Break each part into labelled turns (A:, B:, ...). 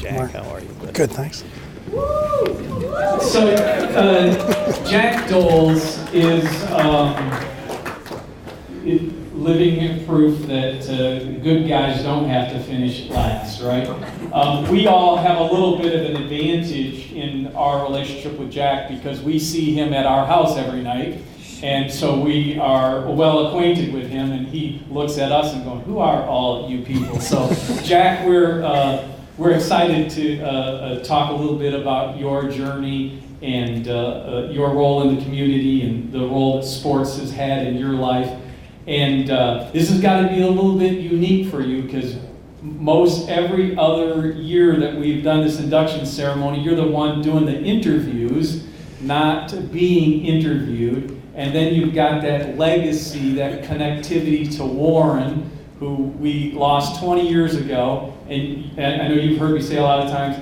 A: Jack. How are you? Buddy?
B: Good, thanks.
C: So, Jack Doles is living proof that good guys don't have to finish last, right? We all have a little bit of an advantage in our relationship with Jack because we see him at our house every night. And so we are well acquainted with him, and he looks at us and going, "Who are all you people?" So, Jack, we're excited to talk a little bit about your journey and your role in the community and the role that sports has had in your life. And this has got to be a little bit unique for you because most every other year that we've done this induction ceremony, you're the one doing the interviews, not being interviewed. And then you've got that legacy, that connectivity to Warren, who we lost 20 years ago. And I know you've heard me say a lot of times,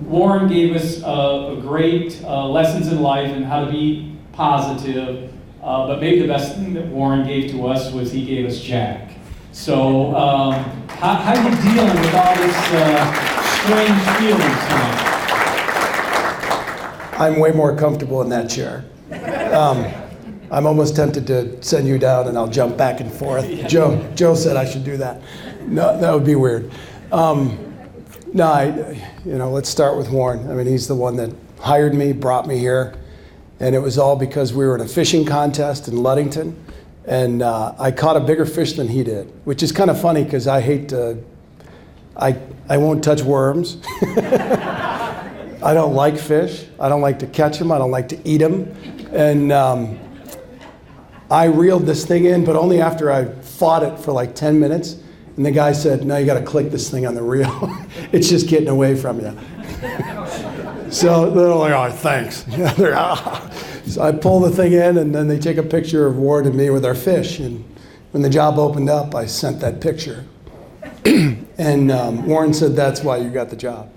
C: Warren gave us a great lessons in life and how to be positive. But maybe the best thing that Warren gave to us was he gave us Jack. So how are you dealing with all this strange feelings tonight?
B: I'm way more comfortable in that chair. I'm almost tempted to send you down and I'll jump back and forth. Yeah. Joe said I should do that. No, that would be weird. Let's start with Warren. I mean, he's the one that hired me, brought me here, and it was all because we were in a fishing contest in Ludington, and I caught a bigger fish than he did, which is kind of funny because I won't touch worms. I don't like fish. I don't like to catch them. I don't like to eat them. And I reeled this thing in, but only after I fought it for like 10 minutes. And the guy said, "No, you got to click this thing on the reel. It's just getting away from you." So they're like, "Oh, thanks." So I pull the thing in, and then they take a picture of Ward and me with our fish. And when the job opened up, I sent that picture. And Warren said, "That's why you got the job."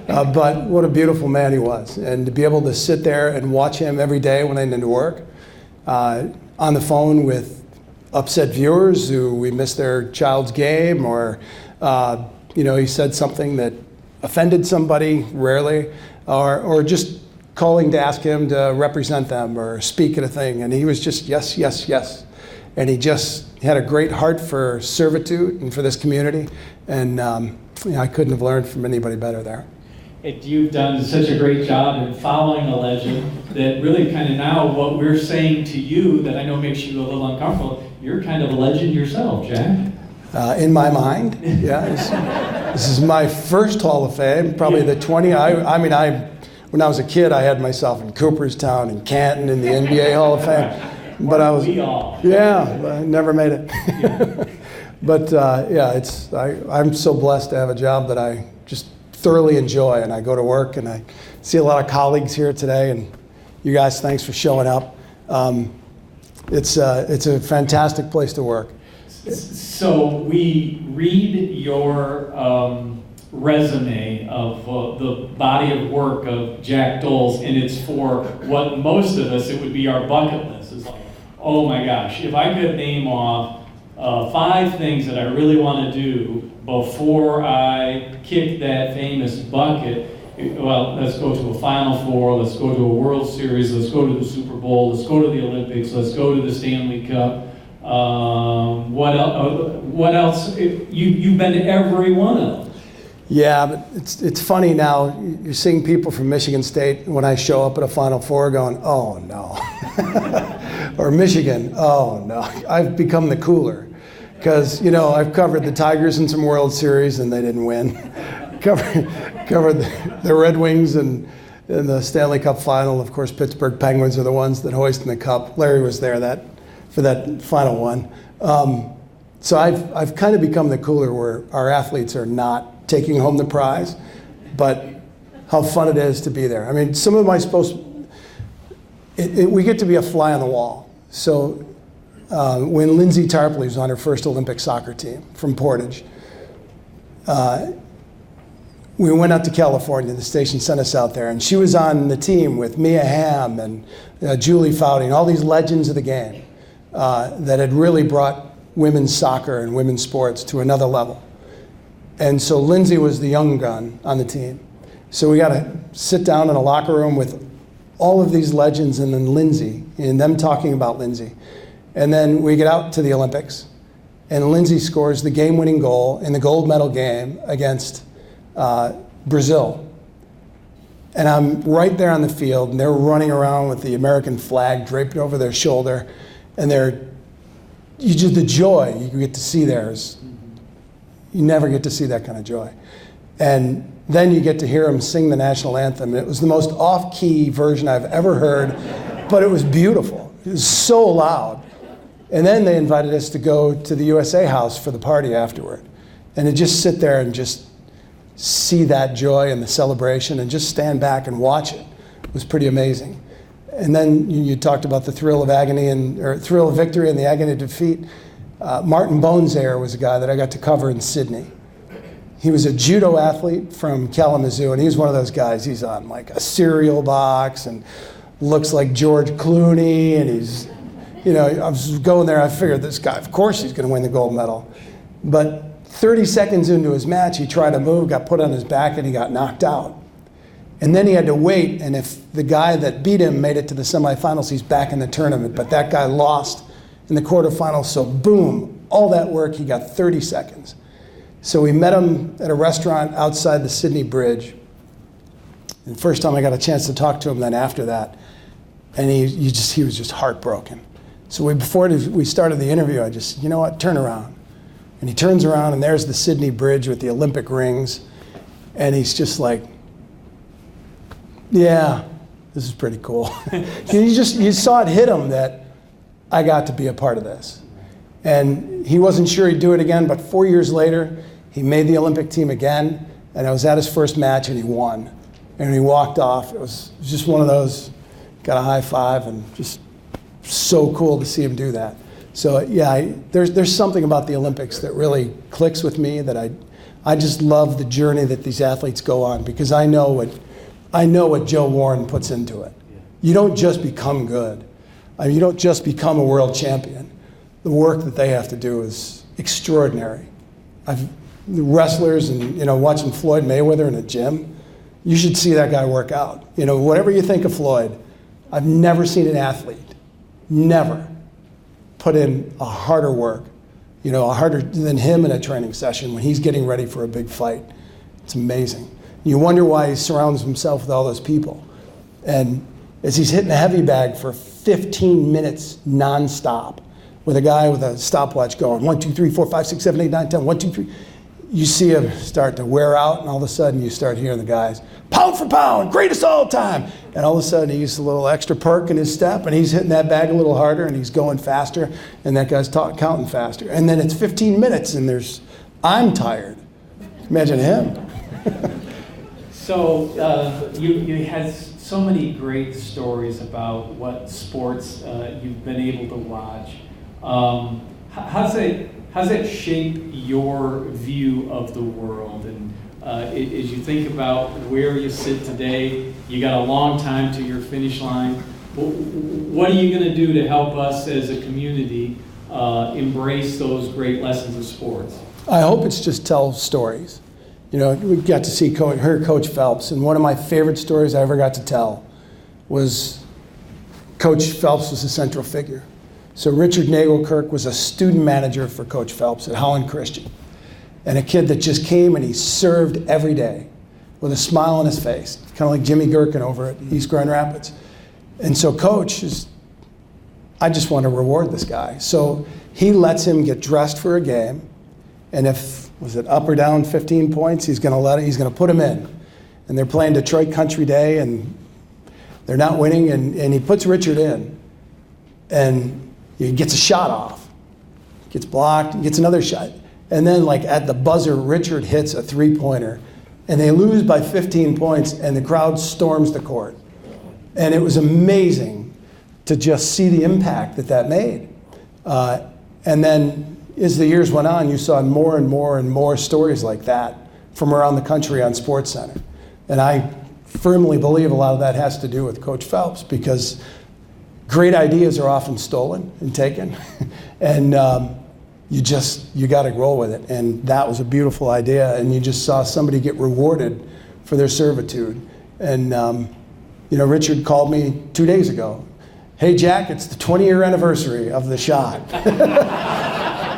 B: But what a beautiful man he was. And to be able to sit there and watch him every day when I went into work, on the phone with upset viewers who we missed their child's game, or he said something that offended somebody, rarely, or just calling to ask him to represent them or speak at a thing. And he was just yes, yes, yes. And he just had a great heart for servitude and for this community. And I couldn't have learned from anybody better there.
C: You've done such a great job in following a legend that really kind of now what we're saying to you that I know makes you a little uncomfortable, you're kind of a legend yourself, Jack.
B: In my mind, yeah. This is my first Hall of Fame, probably the 20. When I was a kid, I had myself in Cooperstown and Canton in the NBA Hall of Fame. But I was, I never made it. Yeah. But I'm so blessed to have a job that I just thoroughly enjoy, and I go to work and I see a lot of colleagues here today, and you guys, thanks for showing up. It's a fantastic place to work.
C: So we read your resume of the body of work of Jack Doles, and it's for what most of us, it would be our bucket list. It's like, oh my gosh, if I could name off 5 things that I really want to do before I kick that famous bucket, well, let's go to a Final Four, let's go to a World Series, let's go to the Super Bowl, let's go to the Olympics, let's go to the Stanley Cup. What else? You've been to every one of them.
B: Yeah, but it's funny now. You're seeing people from Michigan State when I show up at a Final Four going, "Oh no," or Michigan, "Oh no." I've become the cooler. Because, I've covered the Tigers in some World Series and they didn't win. covered the Red Wings in the Stanley Cup final. Of course, Pittsburgh Penguins are the ones that hoist in the cup. Larry was there for that final one. So I've kind of become the cooler where our athletes are not taking home the prize, but how fun it is to be there. I mean, some of my we get to be a fly on the wall. So when Lindsay Tarpley was on her first Olympic soccer team from Portage, we went out to California. The station sent us out there, and she was on the team with Mia Hamm and Julie Foudy, all these legends of the game that had really brought women's soccer and women's sports to another level. And so Lindsay was the young gun on the team. So we got to sit down in a locker room with all of these legends and then Lindsay, and them talking about Lindsay. And then we get out to the Olympics, and Lindsay scores the game-winning goal in the gold medal game against Brazil. And I'm right there on the field, and they're running around with the American flag draped over their shoulder, and the joy you get to see there is, you never get to see that kind of joy. And then you get to hear them sing the national anthem. It was the most off-key version I've ever heard, but it was beautiful. It was so loud. And then they invited us to go to the USA House for the party afterward. And to just sit there and just see that joy and the celebration and just stand back and watch it was pretty amazing. And then you talked about the thrill of agony or thrill of victory and the agony of defeat. Martin Bonesayer was a guy that I got to cover in Sydney. He was a judo athlete from Kalamazoo, and he's one of those guys. He's on like a cereal box and looks like George Clooney, and he's, I was going there, I figured this guy, of course he's going to win the gold medal. But 30 seconds into his match, he tried to move, got put on his back, and he got knocked out. And then he had to wait, and if the guy that beat him made it to the semifinals, he's back in the tournament. But that guy lost in the quarterfinals, so boom, all that work, he got 30 seconds. So we met him at a restaurant outside the Sydney Bridge. And the first time I got a chance to talk to him, then after that, and he was just heartbroken. So before we started the interview, I just, you know what, turn around. And he turns around, and there's the Sydney Bridge with the Olympic rings, and he's just like, yeah, this is pretty cool. You saw it hit him that I got to be a part of this. And he wasn't sure he'd do it again, but 4 years later, he made the Olympic team again, and I was at his first match, and he won. And he walked off. It was just one of those, got a high five, and just so cool to see him do that. So yeah, there's something about the Olympics that really clicks with me, that I just love the journey that these athletes go on, because I know what Joe Warren puts into it. You don't just become good. You don't just become a world champion. The work that they have to do is extraordinary. The wrestlers and watching Floyd Mayweather in a gym, you should see that guy work out. Whatever you think of Floyd, I've never seen an athlete, never, put in a harder work, harder than him in a training session when he's getting ready for a big fight. It's amazing. You wonder why he surrounds himself with all those people. And as he's hitting a heavy bag for 15 minutes nonstop, with a guy with a stopwatch going 1, 2, 3, 4, 5, 6, 7, 8, 9, 10, 1, 2, 3. You see him start to wear out, and all of a sudden you start hearing the guys, pound for pound, greatest all time. And all of a sudden he uses a little extra perk in his step, and he's hitting that bag a little harder, and he's going faster, and that guy's counting faster. And then it's 15 minutes, and I'm tired. Imagine him.
C: So you had so many great stories about what sports you've been able to watch. How's that shape your view of the world? And as you think about where you sit today, you got a long time to your finish line. What are you going to do to help us as a community embrace those great lessons of sports?
B: I hope it's just tell stories. We got to hear Coach Phelps, and one of my favorite stories I ever got to tell was Coach Phelps was a central figure. So Richard Nagelkirk was a student manager for Coach Phelps at Holland Christian, and a kid that just came and he served every day with a smile on his face, kind of like Jimmy Gherkin over at East Grand Rapids. And so Coach I just want to reward this guy. So he lets him get dressed for a game, and if was it up or down 15 points, he's going to put him in. And they're playing Detroit Country Day, and they're not winning, and he puts Richard in, and he gets a shot off, gets blocked, gets another shot. And then at the buzzer, Richard hits a three-pointer, and they lose by 15 points, and the crowd storms the court. And it was amazing to just see the impact that made. And then as the years went on, you saw more and more and more stories like that from around the country on SportsCenter. And I firmly believe a lot of that has to do with Coach Phelps, because great ideas are often stolen and taken. And you got to roll with it. And that was a beautiful idea. And you just saw somebody get rewarded for their servitude. And, Richard called me 2 days ago. Hey, Jack, it's the 20-year anniversary of the shot.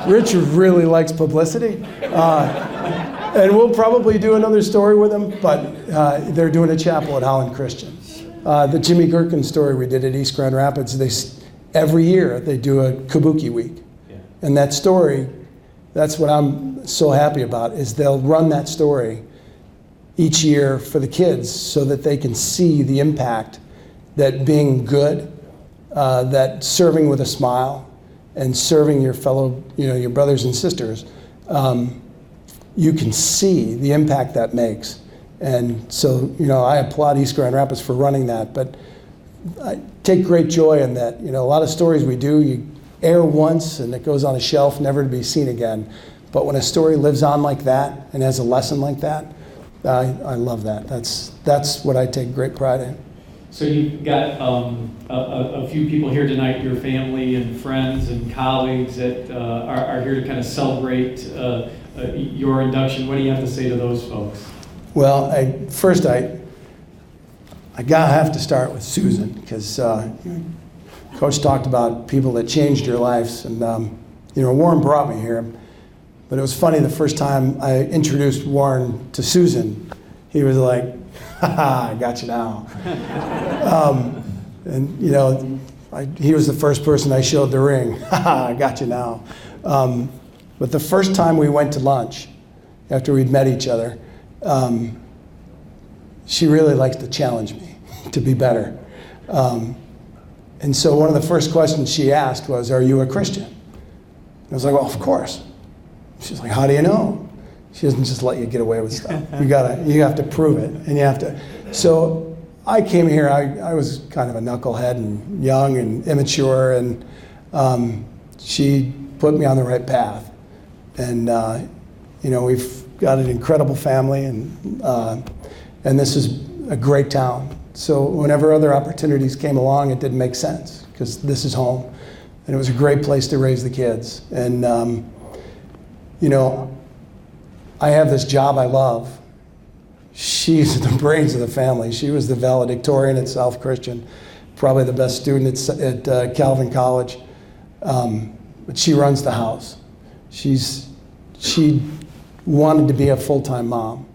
B: Richard really likes publicity. And we'll probably do another story with him, but they're doing a chapel at Holland Christian. The Jimmy Gherkin story we did at East Grand Rapids, every year they do a Kabuki week. Yeah. And that story, that's what I'm so happy about, is they'll run that story each year for the kids so that they can see the impact that being good, that serving with a smile, and serving your fellow, your brothers and sisters, you can see the impact that makes. And so, I applaud East Grand Rapids for running that, but I take great joy in that. A lot of stories we do, you air once and it goes on a shelf, never to be seen again. But when a story lives on like that and has a lesson like that, I love that. That's what I take great pride in.
C: So you've got a few people here tonight, your family and friends and colleagues that are here to kind of celebrate your induction. What do you have to say to those folks?
B: Well, first I gotta have to start with Susan, because Coach talked about people that changed your lives, and Warren brought me here, but it was funny the first time I introduced Warren to Susan, he was like, "Ha, I got you now," and he was the first person I showed the ring. "Ha, I got you now." But the first time we went to lunch, after we'd met each other, she really likes to challenge me to be better. And so one of the first questions she asked was, "Are you a Christian?" I was like, "Well, of course." She's like, "How do you know?" She doesn't just let you get away with stuff. You have to prove it, and you have to. So I came here, I was kind of a knucklehead and young and immature, and she put me on the right path. And we've got an incredible family, and this is a great town. So whenever other opportunities came along, it didn't make sense, because this is home, and it was a great place to raise the kids. And I have this job I love. She's the brains of the family. She was the valedictorian at South Christian, probably the best student at Calvin College, but she runs the house. She wanted to be a full-time mom,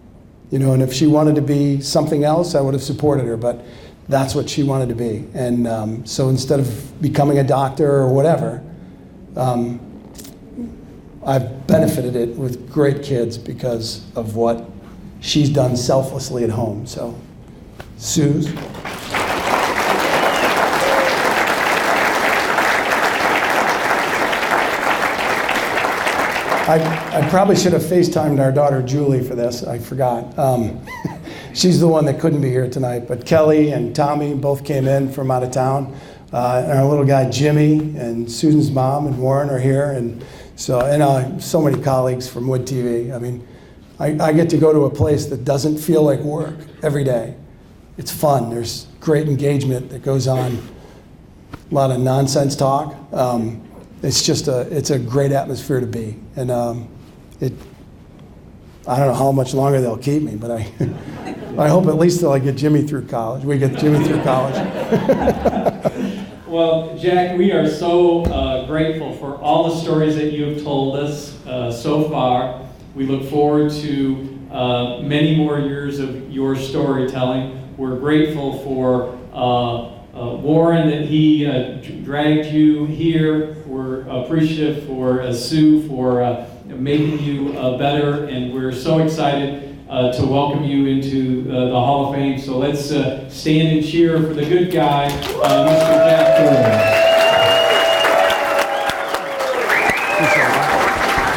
B: and if she wanted to be something else, I would have supported her, but that's what she wanted to be. And so instead of becoming a doctor or whatever, I've benefited it with great kids because of what she's done selflessly at home. So, Suze. I probably should have FaceTimed our daughter Julie for this. I forgot. She's the one that couldn't be here tonight, but Kelly and Tommy both came in from out of town. And our little guy Jimmy and Susan's mom and Warren are here, and so many colleagues from Wood TV. I mean, I get to go to a place that doesn't feel like work every day. It's fun. There's great engagement that goes on. A lot of nonsense talk. It's a great atmosphere to be, and I don't know how much longer they'll keep me, but I hope at least they'll get Jimmy through college. We get Jimmy through college.
C: Well, Jack, we are so grateful for all the stories that you have told us so far. We look forward to many more years of your storytelling. We're grateful for Warren, that he dragged you here. We're appreciative for Sue for making you better, and we're so excited to welcome you into the Hall of Fame. So let's stand and cheer for the good guy, Mr. Jack Doles.